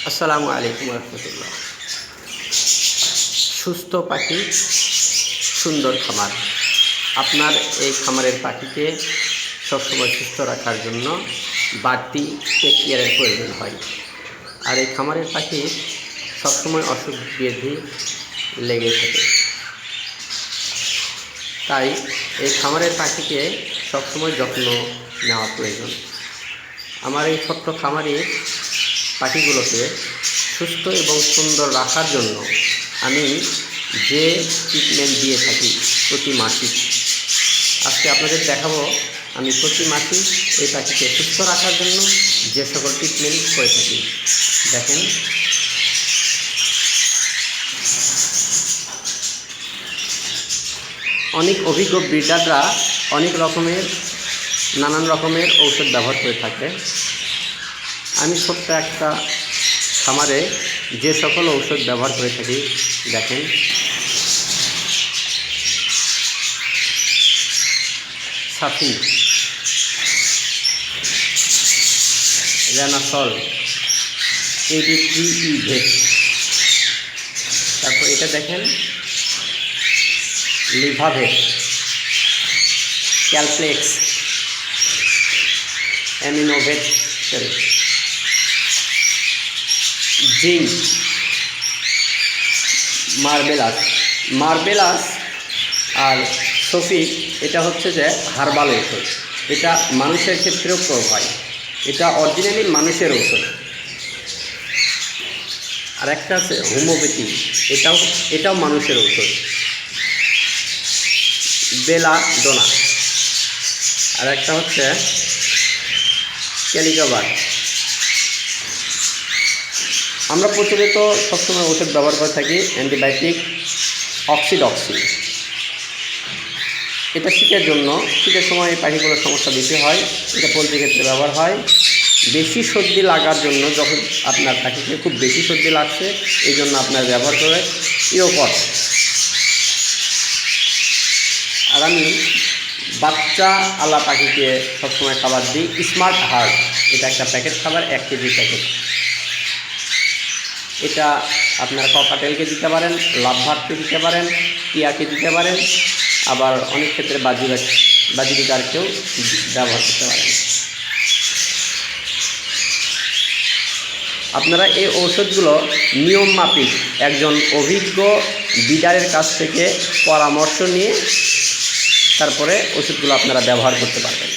আসসালামু আলাইকুম রহমতুল্লাহ। সুস্থ পাখি সুন্দর খামার। আপনার এই খামারের পাখিকে সবসময় সুস্থ রাখার জন্য বাড়তি টেক কেয়ারের প্রয়োজন হয়। আর এই খামারের পাখি সবসময় অসুখ ব্যাধি লেগে থাকে। তাই এই খামারের পাখিকে সবসময় যত্ন নেওয়া প্রয়োজন। আমার এই ছোট্ট খামারের পাখিগুলোকে সুস্থ এবং সুন্দর রাখার জন্য আমি যে ট্রিটমেন্ট দিয়ে থাকি প্রতি মাসিক, আজকে আপনাদের দেখাবো আমি প্রতি মাসিক এই পাখিকে সুস্থ রাখার জন্য যে সকল ট্রিটমেন্ট করে থাকি। দেখেন, অনেক অভিজ্ঞ ব্রিডাররা নানান রকমের ঔষধ ব্যবহার করে থাকে। আমি ছোট্ট একটা খামারে যে সকল ঔষধ ব্যবহার করে থাকি দেখেন। সাফি, রেনাসল, AD3E ভেট, তারপর এটা দেখেন লিভাভেট, ক্যালপ্লেক্স, অ্যামিনোভেট, জিঙ্ক, মার্বেলাস আর সফিক। এটা হচ্ছে যে হার্বাল ঔষধ, এটা মানুষের ক্ষেত্রেও প্রয়োগ হয়। এটা অরিজিনালি মানুষের ঔষধ। আর একটা আছে হোমিওপ্যাথি, এটাও মানুষের ঔষধ, বেলাডোনা। আর একটা হচ্ছে ক্যালিকাবার। আমরা প্রচলিত সবসময় ওষুধ ব্যবহার করে থাকি অ্যান্টিবায়োটিক অক্সিডক্সি। এটা শীতের জন্য, শীতের সময় এই পাখিগুলোর সমস্যা বেশি হয়, এটা পোলট্রির ক্ষেত্রে ব্যবহার হয়। বেশি সর্দি লাগার জন্য, যখন আপনার পাখিকে খুব বেশি সর্দি লাগছে এই জন্য আপনার ব্যবহার করে ইওকট। আর আমি বাচ্চা আলা পাখিকে সবসময় খাবার দিই স্মার্ট হার্ট। এটা একটা প্যাকেট খাবার, 1 কেজি প্যাকেট। এটা আপনার ককাটেলকে দিতে পারেন, লাভভার্টকে দিতে পারেন, টিয়াকে দিতে পারেন, আবার অনেক ক্ষেত্রে বাজিকারকেও ব্যবহার করতে পারেন। আপনারা এই ঔষধগুলো নিয়ম মাফিক একজন অভিজ্ঞ ব্রিডারের কাছ থেকে পরামর্শ নিয়ে তারপরে ওষুধগুলো আপনারা ব্যবহার করতে পারবেন।